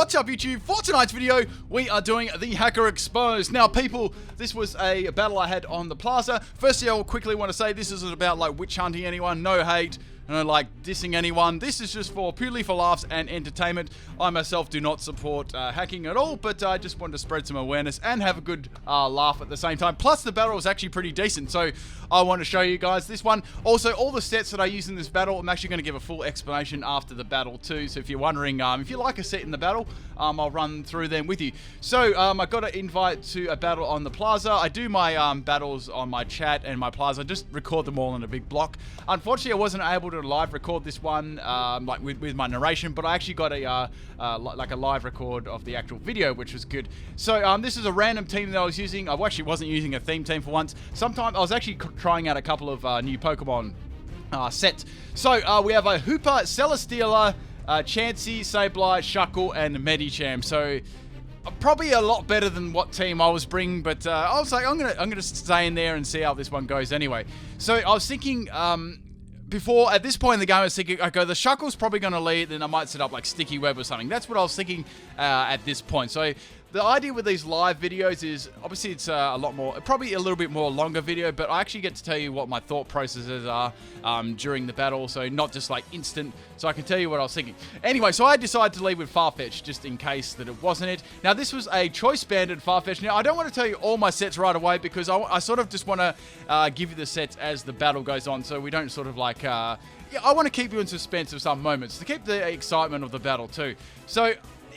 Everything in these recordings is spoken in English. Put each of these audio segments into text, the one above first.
What's up YouTube? For tonight's video, we are doing the Hacker Exposed. Now people, this was a battle I had on the plaza. Firstly, I will quickly want to say this isn't about like witch hunting anyone, no hate, no like dissing anyone. This is just purely for laughs and entertainment. I myself do not support hacking at all, but I just wanted to spread some awareness and have a good laugh at the same time. Plus the battle was actually pretty decent, so I want to show you guys this one. Also, all the sets that I use in this battle, I'm actually going to give a full explanation after the battle too. So if you're wondering, if you like a set in the battle, I'll run through them with you. So I got an invite to a battle on the plaza. I do my battles on my chat and my plaza. I just record them all in a big block. Unfortunately, I wasn't able to live record this one like with my narration, but I actually got a like a live record of the actual video, which was good. So this is a random team that I was using. I actually wasn't using a theme team for once. Sometimes I was actually trying out a couple of new Pokemon sets. So we have a Hoopa, Celesteela, Chanti, Sableye, Shuckle, and Medicham. So probably a lot better than what team I was bringing, but I was like, I'm gonna stay in there and see how this one goes anyway. So I was thinking, before, at this point in the game, I was thinking, okay, the Shuckle's probably going to lead, then I might set up like Sticky Web or something. That's what I was thinking at this point. So the idea with these live videos is, obviously it's a lot more, probably a little bit more longer video, but I actually get to tell you what my thought processes are during the battle, so not just like instant, so I can tell you what I was thinking. Anyway, so I decided to lead with Farfetch, just in case that it wasn't it. Now this was a choice banded Farfetch. Now I don't want to tell you all my sets right away, because I sort of just want to give you the sets as the battle goes on, so we don't sort of like, yeah, I want to keep you in suspense of some moments, to keep the excitement of the battle too. So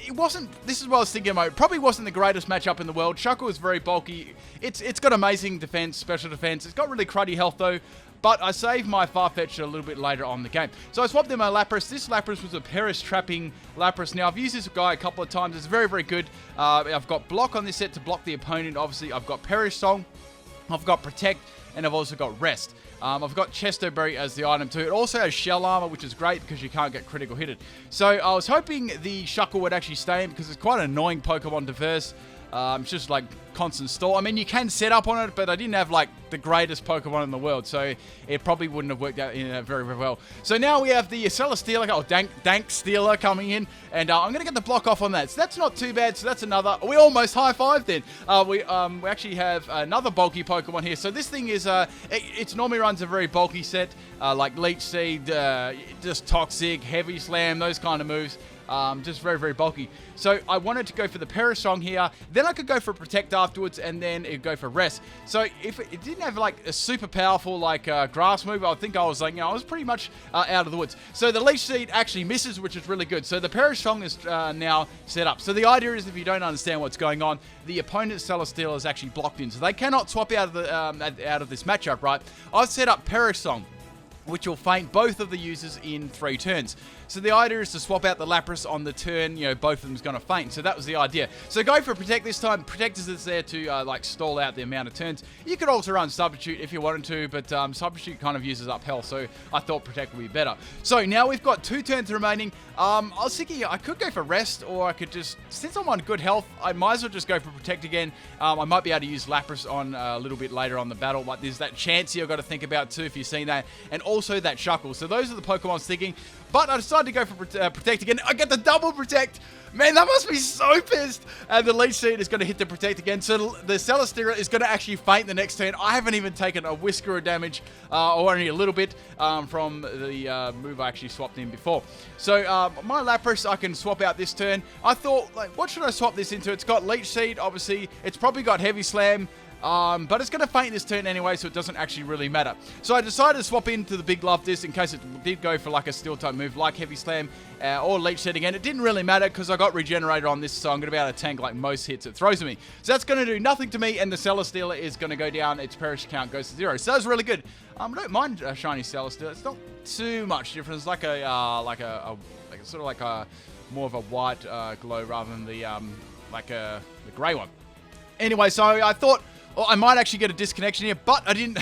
it wasn't, this is what I was thinking about. It probably wasn't the greatest matchup in the world. Shuckle is very bulky. It's got amazing defense, special defense. It's got really cruddy health though, but I saved my Farfetch a little bit later on in the game. So I swapped in my Lapras. This Lapras was a Perish trapping Lapras. Now I've used this guy a couple of times. It's very, very good. I've got block on this set to block the opponent. Obviously I've got Perish Song, I've got Protect, and I've also got Rest. I've got Chesto Berry as the item too. It also has Shell Armor, which is great because you can't get critical hitted. So I was hoping the Shuckle would actually stay in, because it's quite an annoying Pokemon to verse. It's just like constant stall. I mean, you can set up on it, but I didn't have like the greatest Pokemon in the world, so it probably wouldn't have worked out very, very well. So now we have the Celesteela, Dank Stealer coming in, and I'm going to get the block off on that. So that's not too bad. So that's another. We almost high-fived then. We actually have another bulky Pokemon here. So this thing is, it normally runs a very bulky set, like Leech Seed, just Toxic, Heavy Slam, those kind of moves. Just very, very bulky. So I wanted to go for the Perish Song here. Then I could go for Protect afterwards, and then it'd go for Rest. So if it didn't have like a super powerful like grass move, I think I was like, I was pretty much out of the woods. So the Leech Seed actually misses, which is really good. So the Perish Song is now set up. So the idea is, if you don't understand what's going on, the opponent's Celesteela is actually blocked in, so they cannot swap out of the out of this matchup, right? I've set up Perish Song, which will feint both of the users in 3 turns. So the idea is to swap out the Lapras on the turn, both of them's going to feint. So that was the idea. So go for Protect this time. Protect is there to like stall out the amount of turns. You could also run Substitute if you wanted to, but Substitute kind of uses up health, so I thought Protect would be better. So now we've got 2 turns remaining. I was thinking I could go for Rest, or I could just, since I'm on good health, I might as well just go for Protect again. I might be able to use Lapras on a little bit later on the battle, but there's that Chansey I've got to think about too, if you've seen that, and also that Shuckle. So those are the Pokemon I was thinking. But I decided to go for Protect again. I get the double Protect. Man, that must be so pissed. And the Leech Seed is going to hit the Protect again. So the Celesteela is going to actually feint the next turn. I haven't even taken a whisker of damage, or only a little bit, from the move I actually swapped in before. So my Lapras, I can swap out this turn. I thought, like, what should I swap this into? It's got Leech Seed, obviously. It's probably got Heavy Slam. But it's going to feint this turn anyway, so it doesn't actually really matter. So I decided to swap into the Big Love Disc in case it did go for like a Steel type move like Heavy Slam or Leech Seed again. It didn't really matter because I got Regenerator on this, so I'm going to be able to tank like most hits it throws at me. So that's going to do nothing to me, and the Celesteela is going to go down. Its Perish count goes to 0. So that's really good. I don't mind Shiny Celesteela. It's not too much difference. It's like a sort of like a more of a white glow rather than the the grey one. Anyway, so I thought, well, I might actually get a disconnection here, but I didn't.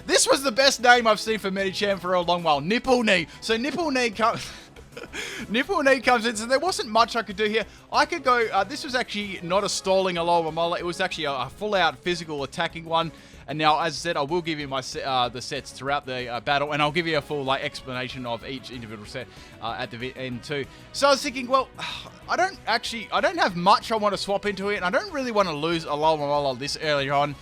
This was the best name I've seen for Medicham for a long while. Nipple Knee. So Nipple Knee comes. Nipple Knee comes in, so there wasn't much I could do here. I could go, this was actually not a stalling Alola Mola, it was actually a full-out physical attacking one. And now, as I said, I will give you my the sets throughout the battle, and I'll give you a full explanation of each individual set at the end too. So I was thinking, well, I don't have much I want to swap into it, and I don't really want to lose Alola Mola this early on.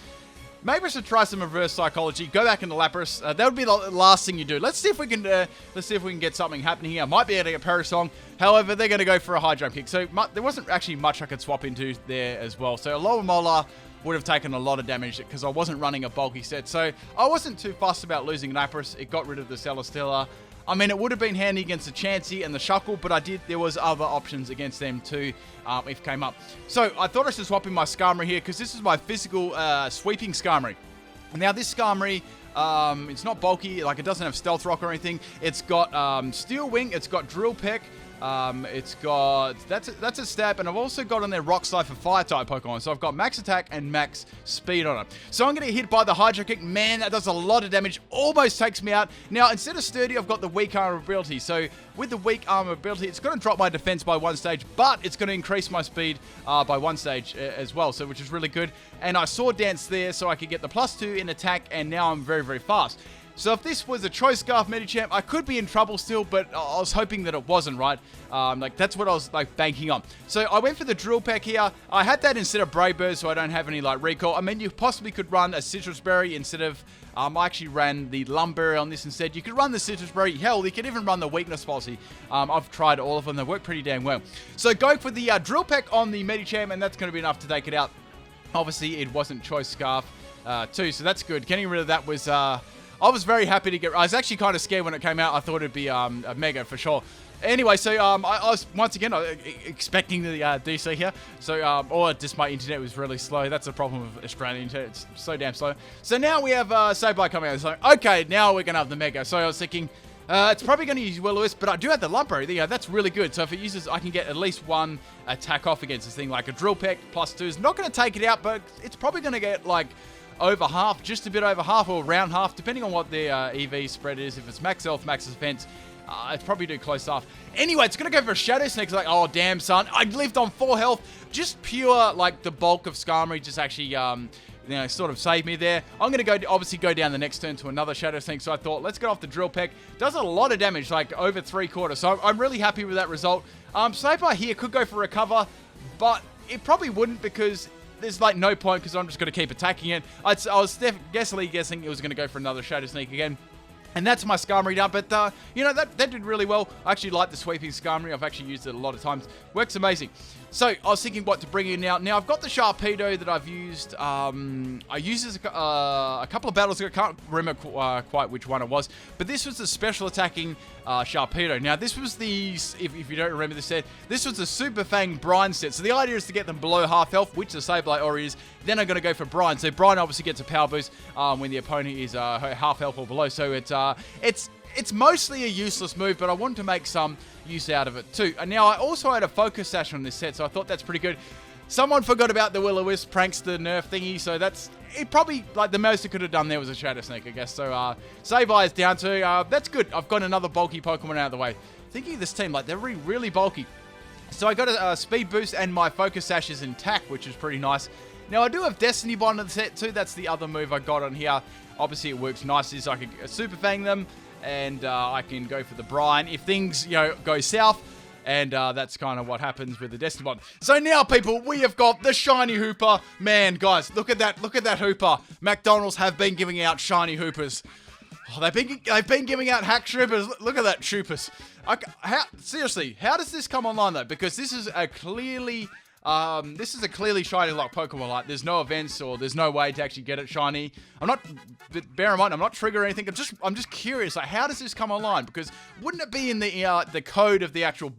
Maybe I should try some reverse psychology. Go back into Lapras. That would be the last thing you do. Let's see if we can. Get something happening here. I might be able to get Parasong. However, they're going to go for a high jump kick. So there wasn't actually much I could swap into there as well. So Alola Mola would have taken a lot of damage because I wasn't running a bulky set. So I wasn't too fussed about losing Lapras. It got rid of the Celesteela. I mean, it would have been handy against the Chanti and the Shuckle, but there was other options against them too if it came up. So I thought I should swap in my Skarmory here because this is my physical sweeping Skarmory. Now this Skarmory, it's not bulky, like it doesn't have Stealth Rock or anything. It's got Steel Wing, it's got Drill Peck, it's got, that's a stab, and I've also got on there Rock Slide for Fire-type Pokemon, so I've got Max Attack and Max Speed on it. So I'm going to get hit by the Hydro Kick. Man, that does a lot of damage, almost takes me out. Now, instead of Sturdy, I've got the Weak Armor ability, so with the Weak Armor ability, it's going to drop my defense by 1 stage, but it's going to increase my speed by 1 stage as well, so which is really good. And I Sword Dance there, so I could get the +2 in attack, and now I'm very, very fast. So if this was a Choice Scarf Medicham, I could be in trouble still, but I was hoping that it wasn't, right? That's what I was banking on. So I went for the Drill Peck here. I had that instead of Brave Bird, so I don't have any recall. I mean, you possibly could run a Citrus Berry instead of. I actually ran the Lumberry on this instead. You could run the Citrus Berry. Hell, you could even run the Weakness Policy. I've tried all of them. They work pretty damn well. So go for the Drill Peck on the Medicham, and that's going to be enough to take it out. Obviously, it wasn't Choice Scarf too, so that's good. Getting rid of that was. I was very happy to get. I was actually kind of scared when it came out. I thought it'd be a Mega for sure. Anyway, so I was once again expecting the DC here. So or just my internet was really slow. That's the problem with Australian internet. It's so damn slow. So now we have Sableye coming out. So okay, now we're gonna have the Mega. So I was thinking. It's probably going to use Will-O-Wisp, but I do have the Lumberry. Yeah, that's really good. So if it uses, I can get at least 1 attack off against this thing. Like a Drill Peck +2 is not going to take it out, but it's probably going to get over half, just a bit over half or around half, depending on what the EV spread is. If it's max health, max defense, it's probably do close stuff. Anyway, it's going to go for a Shadow Snake. It's like, oh, damn, son. I lived on 4 health. Just pure, the bulk of Skarmory just actually, sort of saved me there. I'm going to obviously go down the next turn to another Shadow Snake. So I thought, let's get off the Drill Peck. Does a lot of damage, over 3/4. So I'm really happy with that result. Sableye here could go for Recover, but it probably wouldn't because there's no point because I'm just going to keep attacking it. I was guessing it was going to go for another Shadow Sneak again. And that's my Skarmory done, but, that did really well. I actually like the sweeping Skarmory. I've actually used it a lot of times. Works amazing. So, I was thinking what to bring in now. Now, I've got the Sharpedo that I've used. I used this a couple of battles ago. I can't remember quite which one it was. But this was the special attacking Sharpedo. Now, this was the, if you don't remember this set, this was the Super Fang Brine set. So, the idea is to get them below half health, which the Sableye already is. Then I'm going to go for Brine. So, Brine obviously gets a power boost when the opponent is half health or below. So, it's mostly a useless move, but I wanted to make some use out of it too. And now I also had a Focus Sash on this set, so I thought that's pretty good. Someone forgot about the Will-O-Wisp Prankster nerf thingy, so that's it. Probably the most it could have done there was a Shadow Snake, I guess. So Sableye is down to that's good. I've got another bulky Pokemon out of the way. Thinking of this team, they're really bulky. So I got a speed boost and my Focus Sash is intact, which is pretty nice. Now I do have Destiny Bond in the set too. That's the other move I got on here. Obviously it works nicely, so I can Super Fang them. And I can go for the Brine if things, go south. And that's kind of what happens with the Destiny Bond. So now, people, we have got the Shiny Hoopa. Man, guys, look at that Hoopa. McDonald's have been giving out Shiny Hoopas. Oh, they've been giving out hack troopers. Look at that troopers. Seriously, how does this come online though? Because this is a clearly shiny lock Pokemon. There's no events or there's no way to actually get it shiny. Bear in mind, I'm not triggering or anything. I'm just curious. How does this come online? Because wouldn't it be in the code of the actual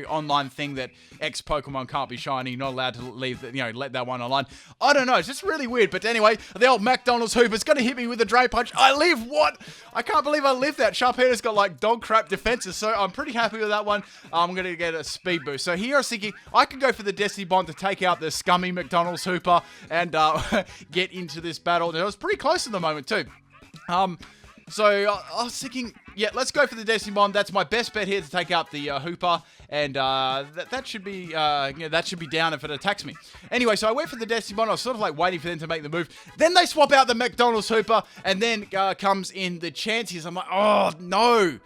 online thing that X Pokemon can't be shiny, not allowed to leave let that one online? I don't know. It's just really weird. But anyway, the old McDonald's Hooper's gonna hit me with a Drain Punch. I live. What? I can't believe I lived that. Sharpedo's got dog crap defenses, so I'm pretty happy with that one. I'm gonna get a speed boost. So here I was thinking I could go for the Destiny Bond to take out the scummy McDonald's Hooper and get into this battle. It was pretty close at the moment too. So I was thinking, yeah, let's go for the Destiny Bomb. That's my best bet here to take out the Hoopa, and that should be that should be down if it attacks me. Anyway, so I went for the Destiny Bomb. I was sort of like waiting for them to make the move. Then they swap out the McDonald's Hoopa, and then comes in the Chanties. I'm like, oh no!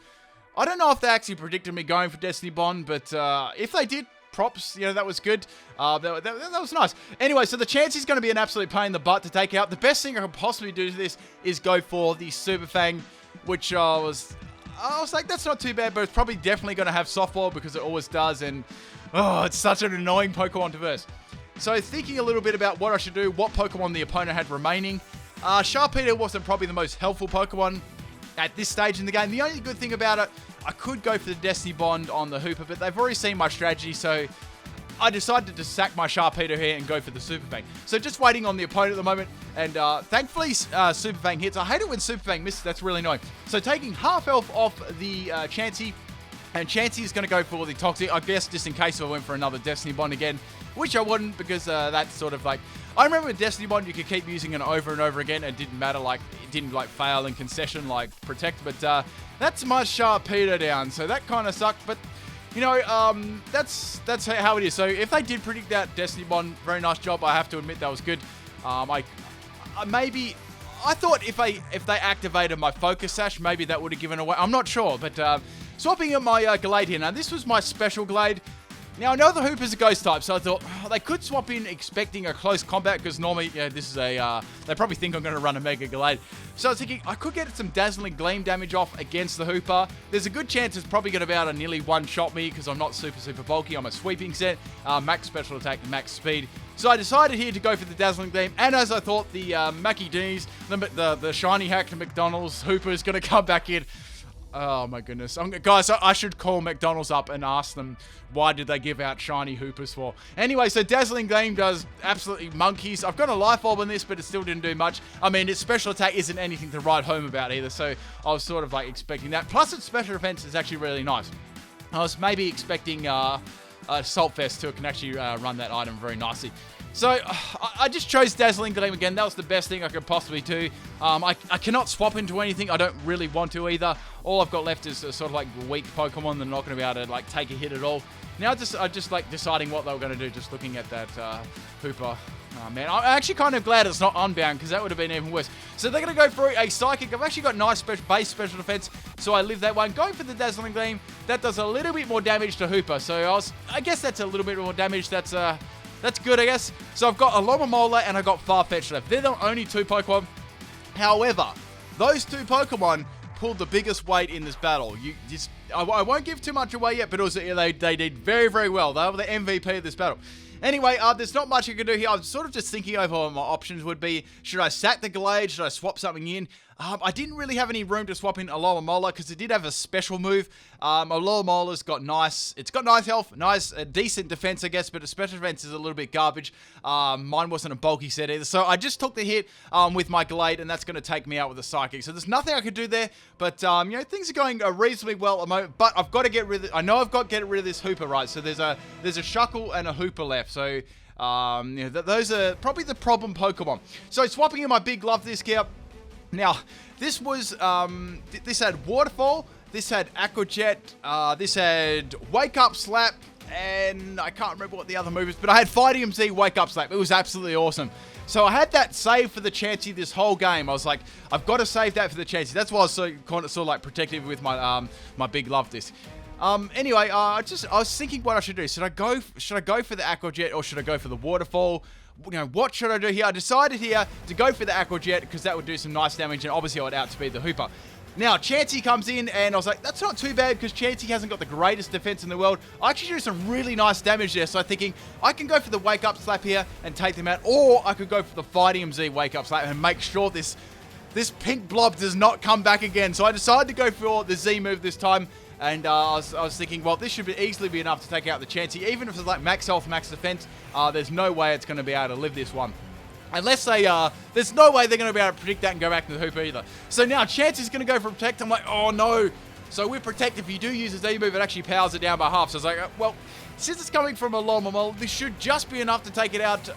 I don't know if they actually predicted me going for Destiny Bomb, but if they did, props, that was good. That was nice. Anyway, so the chance is going to be an absolute pain in the butt to take out. The best thing I could possibly do to this is go for the Super Fang, which I was like, that's not too bad, but it's probably definitely going to have softball because it always does, and it's such an annoying Pokemon to verse. So thinking a little bit about what I should do, what Pokemon the opponent had remaining. Sharpedo wasn't probably the most helpful Pokemon at this stage in the game. The only good thing about it, I could go for the Destiny Bond on the Hoopa, but they've already seen my strategy, so I decided to sack my Sharpedo here and go for the Super Fang. So just waiting on the opponent at the moment, and thankfully Super Fang hits. I hate it when Super Fang misses, that's really annoying. So taking half health off the Chanti, and Chanti is going to go for the Toxic, I guess, just in case I went for another Destiny Bond again, which I wouldn't, because that's sort of like, I remember with Destiny Bond, you could keep using it over and over again. It didn't matter, like, it didn't, like, fail in concession, like, Protect. But that's my Sharpedo down, so that kind of sucked. But, that's how it is. So if they did predict that Destiny Bond, very nice job. I have to admit that was good. I thought if they activated my Focus Sash, maybe that would have given away. I'm not sure, but swapping at my Glade here. Now, this was my special Glade. Now, I know the Hoopa's a ghost type, so I thought they could swap in expecting a close combat, because normally, this is a, they probably think I'm going to run a Mega Glade. So I was thinking I could get some Dazzling Gleam damage off against the Hoopa. There's a good chance it's probably going to be able to nearly one-shot me, because I'm not super bulky. I'm a sweeping set, max special attack, max speed. So I decided here to go for the Dazzling Gleam, and as I thought, the Mackie D's, the shiny hacked McDonald's Hoopa is going to come back in. Oh my goodness. Guys, I should call McDonald's up and ask them why did they give out shiny Hoopas for. Anyway, so Dazzling Gleam does absolutely monkeys. I've got a Life Orb on this, but it still didn't do much. I mean, its special attack isn't anything to write home about either, so I was sort of like expecting that. Plus, its special defense is actually really nice. I was maybe expecting Assault Vest to can actually run that item very nicely. So, I just chose Dazzling Gleam again. That was the best thing I could possibly do. I cannot swap into anything. I don't really want to either. All I've got left is sort of like weak Pokemon that are not going to be able to like take a hit at all. Now I'm just like deciding what they were going to do, just looking at that Hoopa. Oh, man, I'm actually kind of glad it's not Unbound, because that would have been even worse. So they're going to go for a Psychic. I've actually got nice base special defense, so I live that one. Going for the Dazzling Gleam, that does a little bit more damage to Hoopa. So I guess that's a little bit more damage. That's good, I guess. So I've got a Alomomola and I've got Farfetch'd left. They're the only two Pokemon. However, those two Pokemon pulled the biggest weight in this battle. I won't give too much away yet, but they did very, very well. They were the MVP of this battle. Anyway, there's not much I can do here. I was sort of just thinking over what my options would be. Should I sack the Glade? Should I swap something in? I didn't really have any room to swap in Alomomola, because it did have a special move. Alomola's got nice health, decent defense, I guess, but the special defense is a little bit garbage. Mine wasn't a bulky set either, so I just took the hit with my Glade, and that's going to take me out with a Psychic. So there's nothing I could do there, but things are going reasonably well at the moment. But I've got to get rid of. I know I've got to get rid of this Hoopa, right? So there's a Shuckle and a Hoopa left. So those are probably the problem Pokemon. So swapping in my Big Love Disc here. Now, this was, this had Waterfall, this had Aqua Jet, this had Wake Up Slap, and I can't remember what the other move is, but I had Fighting Z Wake Up Slap. It was absolutely awesome. So I had that saved for the Chansey this whole game. I was like, I've got to save that for the Chansey. That's why I was so kind of like protective with my my Big Love Disc. Anyway, I was thinking what I should do. Should I go for the Aqua Jet, or should I go for the Waterfall? What should I do here? I decided here to go for the Aqua Jet, because that would do some nice damage, and obviously I would outspeed the Hoopa. Now, Chanti comes in, and I was like, that's not too bad, because Chanti hasn't got the greatest defense in the world. I actually do some really nice damage there, so I'm thinking I can go for the Wake Up Slap here and take them out, or I could go for the Fighting Z Wake Up Slap and make sure this pink blob does not come back again. So I decided to go for the Z move this time. And I was thinking, well, this should easily be enough to take out the Chansey. Even if it's like max health, max defense, there's no way it's going to be able to live this one. Unless they, there's no way they're going to be able to predict that and go back to the Hoopa either. So now Chansey's going to go for Protect. I'm like, oh no. So with Protect, if you do use a Z move, it actually powers it down by half. So I was like, well, since it's coming from a Alomomola, this should just be enough to take it out.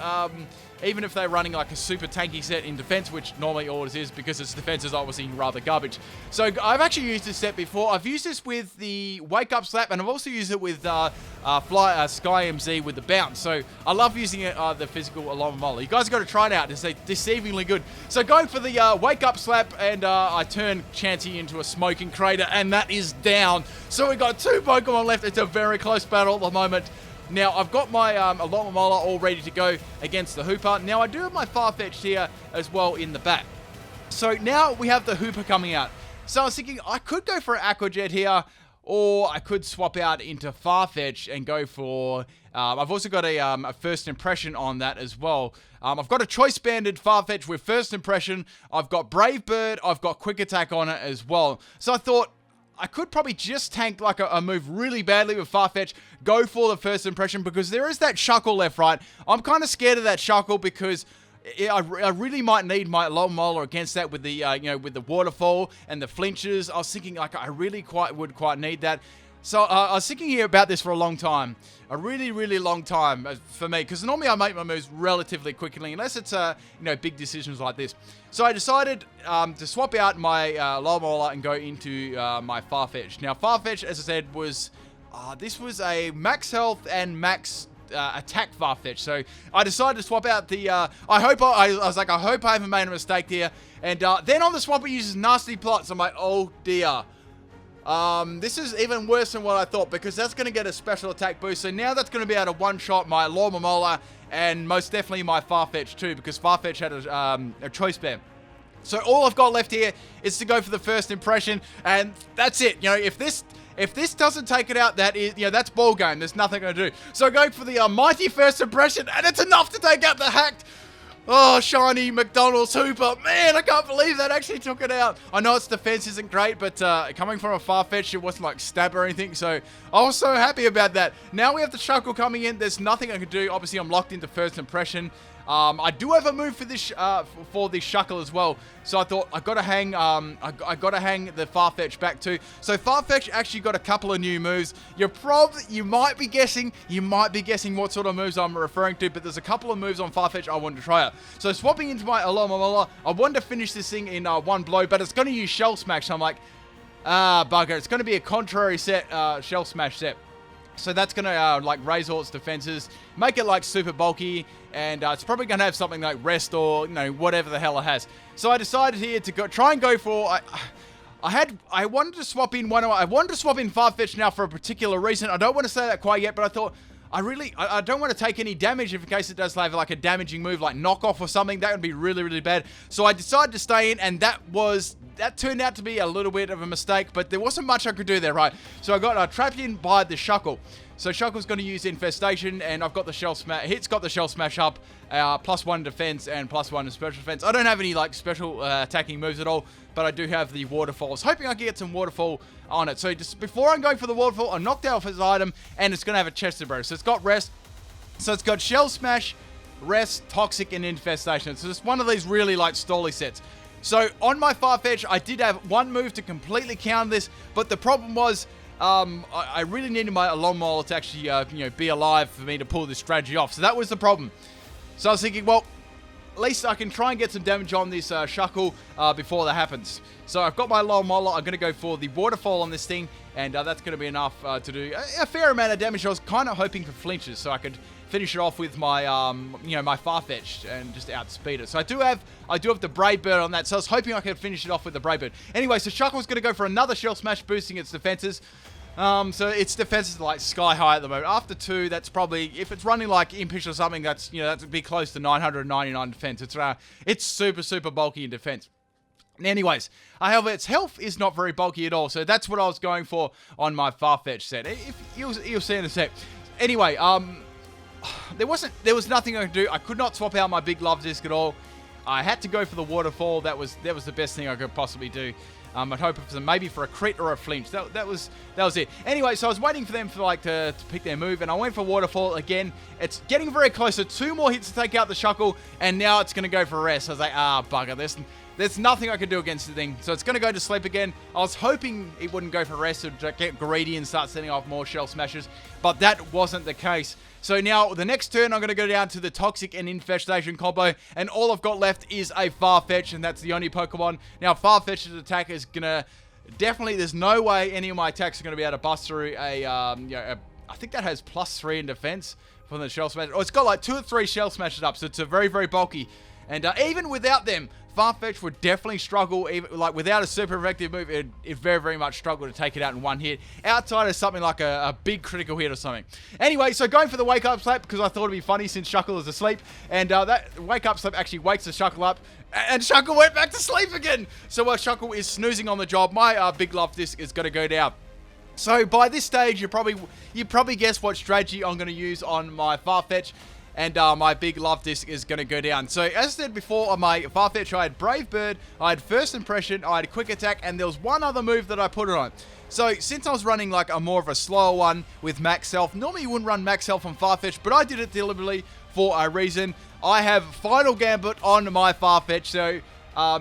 even if they're running like a super tanky set in defense, which normally always is because its defense is obviously rather garbage. So I've actually used this set before. I've used this with the Wake Up Slap, and I've also used it with Sky MZ with the Bounce. So I love using it, the physical along with Mola. You guys got to try it out. It's deceivingly good. So going for the Wake Up Slap, and I turn Chanti into a smoking crater, and that is down. So we got 2 Pokemon left. It's a very close battle at the moment. Now, I've got my Alomomola all ready to go against the Hoopa. Now, I do have my Farfetch'd here as well in the back. So now we have the Hoopa coming out. So I was thinking I could go for an Aqua Jet here, or I could swap out into Farfetch and go for... I've also got a First Impression on that as well. I've got a Choice Banded Farfetch with First Impression. I've got Brave Bird. I've got Quick Attack on it as well. So I thought... I could probably just tank like a move really badly with Farfetch, go for the First Impression, because there is that Shuckle left, right? I'm kind of scared of that Shuckle because I really might need my Alomomola against that with the, with the Waterfall and the flinches. I was thinking like I really would quite need that. So I was thinking here about this for a long time. A really, really long time for me. Because normally I make my moves relatively quickly. Unless it's, big decisions like this. So I decided to swap out my Alomomola and go into my Farfetch. Now Farfetch, as I said, was... this was a max health and max... attack Farfetch. So I decided to swap out the I was like, I hope I haven't made a mistake here. And then on the swap it uses Nasty Plots. I'm like, oh dear. This is even worse than what I thought, because that's going to get a special attack boost. So now that's going to be able to one-shot my Alomomola and most definitely my Farfetch too, because Farfetch had a choice band. So all I've got left here is to go for the First Impression, and that's it. If this doesn't take it out, that is, that's ball game. There's nothing going to do. So I go for the mighty First Impression, and it's enough to take out the hacked. Oh, shiny McDonald's Hoopa. Man, I can't believe that actually took it out. I know its defense isn't great, but coming from a Farfetch, it wasn't like stab or anything. So I was so happy about that. Now we have the Shuckle coming in. There's nothing I can do. Obviously, I'm locked into First Impression. I do have a move for this for this Shuckle as well. So I thought I got to hang I got to hang the Farfetch back too. So Farfetch actually got a couple of new moves. You might be guessing what sort of moves I'm referring to, but there's a couple of moves on Farfetch I wanted to try out. So swapping into my Alomomola, I wanted to finish this thing in one blow, but it's going to use Shell Smash. So I'm like, bugger. It's going to be a contrary set Shell Smash set. So that's going to raise all its defenses, make it super bulky, and it's probably going to have something like Rest or whatever the hell it has. So I decided here to try and go for. I wanted to swap in Farfetch now for a particular reason. I don't want to say that quite yet, but I thought I don't want to take any damage if in case it does have a damaging move like Knockoff or something. That would be really, really bad. So I decided to stay in, and that turned out to be a little bit of a mistake, but there wasn't much I could do there, right? So I got trapped in by the Shuckle. So Shuckle's going to use Infestation, and I've got the Shell Smash. Hit's got the Shell Smash up, +1 defense and +1 in special defense. I don't have any special attacking moves at all, but I do have the Waterfall. I was hoping I could get some Waterfall on it. So just before I'm going for the Waterfall, I knocked out his item, and it's going to have a Chester Burst. So it's got Rest. So it's got Shell Smash, Rest, Toxic, and Infestation. So it's one of these really stally sets. So on my Farfetch, I did have one move to completely counter this, but the problem was I really needed my Alomomola to actually be alive for me to pull this strategy off. So that was the problem. So I was thinking, well, at least I can try and get some damage on this Shuckle before that happens. So I've got my Alomomola. I'm going to go for the Waterfall on this thing, and that's going to be enough to do a fair amount of damage. I was kind of hoping for flinches so I could finish it off with my my Farfetch and just outspeed it. So I do have the Brave Bird on that, so I was hoping I could finish it off with the Brave Bird. Anyway, so Shuckle's going to go for another Shell Smash, boosting its defenses. So its defense is sky high at the moment. After 2, that's probably, if it's running Impish or something, that's that'd be close to 999 defense. It's super, super bulky in defense. Anyways, however, its health is not very bulky at all, so that's what I was going for on my Farfetch set. If you'll see in a sec. Anyway, there was nothing I could do. I could not swap out my big love disc at all. I had to go for the Waterfall. That was the best thing I could possibly do. I'd hope maybe for a crit or a flinch. That was it. Anyway, so I was waiting for them to pick their move, and I went for Waterfall again. It's getting very close. So 2 more hits to take out the Shuckle, and now it's going to go for Rest. So I was like, bugger. There's nothing I could do against the thing. So it's going to go to sleep again. I was hoping it wouldn't go for Rest or get greedy and start setting off more Shell Smashes, but that wasn't the case. So now, the next turn, I'm going to go down to the Toxic and Infestation combo, and all I've got left is a Farfetch, and that's the only Pokemon. Now, Farfetch's attack is going to... Definitely, there's no way any of my attacks are going to be able to bust through I think that has +3 in defense from the Shell Smash. Oh, it's got like 2 or 3 Shell Smashes up, so it's a very, very bulky. And even without them, Farfetch would definitely struggle, even, like without a super effective move, it very, very much struggle to take it out in one hit, outside of something like a big critical hit or something. Anyway, so going for the Wake Up Slap, because I thought it'd be funny since Shuckle is asleep, and that Wake Up Slap actually wakes the Shuckle up, and Shuckle went back to sleep again! So while Shuckle is snoozing on the job, my Big Love Disc is going to go down. So by this stage, you probably guessed what strategy I'm going to use on my Farfetch, and my Big Love Disc is going to go down. So as I said before, on my Farfetch, I had Brave Bird, I had First Impression, I had Quick Attack, and there was one other move that I put it on. So since I was running like a more of a slower one with Max Health, normally you wouldn't run Max Health on Farfetch, but I did it deliberately for a reason. I have Final Gambit on my Farfetch, so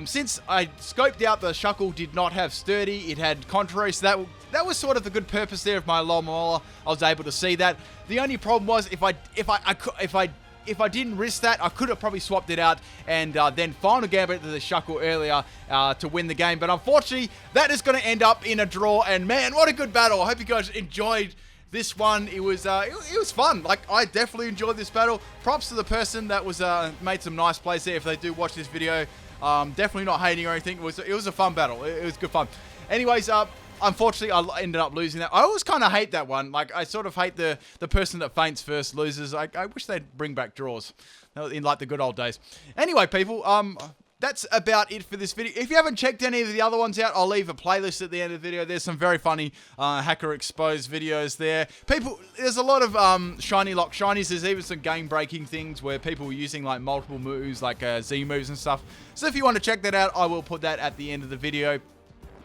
since I scoped out the Shuckle did not have Sturdy, it had Contrary, so that was sort of the good purpose there of my Alomomola. I was able to see that. The only problem was if I didn't risk that, I could have probably swapped it out and then Final Gambit to the Shuckle earlier to win the game. But unfortunately, that is going to end up in a draw. And man, what a good battle! I hope you guys enjoyed this one. It was fun. Like, I definitely enjoyed this battle. Props to the person that was made some nice plays there. If they do watch this video, definitely not hating or anything. It was a fun battle. It was good fun. Anyways, unfortunately, I ended up losing that. I always kind of hate that one. Like, I sort of hate the person that faints first loses. I wish they'd bring back draws in like the good old days. Anyway, people, that's about it for this video. If you haven't checked any of the other ones out, I'll leave a playlist at the end of the video. There's some very funny Hacker Exposed videos there. People, there's a lot of Shiny Lock Shinies. There's even some game-breaking things where people are using like multiple moves, like Z moves and stuff. So if you want to check that out, I will put that at the end of the video.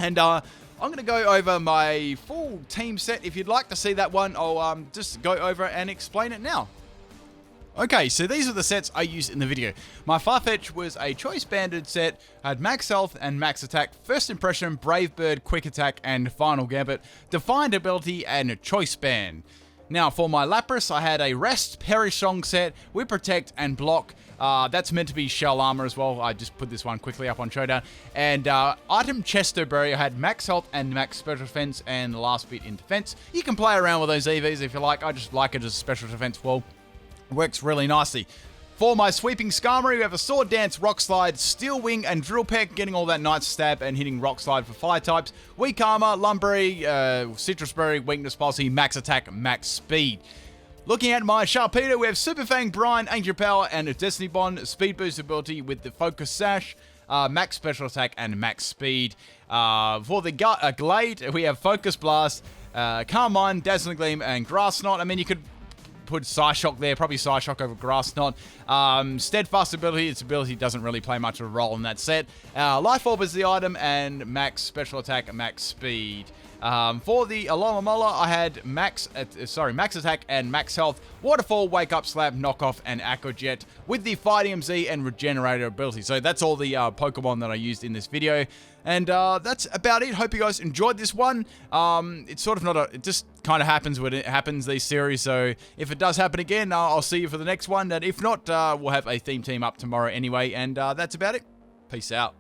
And I'm going to go over my full team set. If you'd like to see that one, I'll just go over and explain it now. Okay, so these are the sets I used in the video. My Farfetch was a Choice Banded set. I had Max Health and Max Attack, First Impression, Brave Bird, Quick Attack, and Final Gambit, Defiant Ability, and Choice Band. Now, for my Lapras, I had a Rest, Perish Song set with Protect and Block. That's meant to be Shell Armor as well. I just put this one quickly up on Showdown. And Item Chestoberry, I had Max Health and Max Special Defense and the last bit in Defense. You can play around with those EVs if you like. I just like it as a Special Defense wall. Works really nicely. For my Sweeping Skarmory, we have a Sword Dance, Rock Slide, Steel Wing, and Drill Peck, getting all that nice stab and hitting Rock Slide for fire types. Weak Armor, Lumberry, Citrus Berry, Weakness Policy, Max Attack, Max Speed. Looking at my Sharpedo, we have Super Fang, Brine, Ancient Power, and a Destiny Bond, Speed Boost ability with the Focus Sash, Max Special Attack, and Max Speed. For the Glade, we have Focus Blast, Carmine, Dazzling Gleam, and Grass Knot. I mean, you could put Psyshock there, probably Psyshock over Grass Knot. Steadfast ability, its ability doesn't really play much of a role in that set. Life Orb is the item, and Max Special Attack, Max Speed. For the Alomomola, I had Max Attack and Max Health, Waterfall, Wake Up Slap, Knockoff, and Aqua Jet with the Fighting MZ and Regenerator ability. So that's all the Pokemon that I used in this video. And that's about it. Hope you guys enjoyed this one. It's sort of not it just kind of happens when it happens, these series. So if it does happen again, I'll see you for the next one. And if not, we'll have a theme team up tomorrow anyway. And that's about it. Peace out.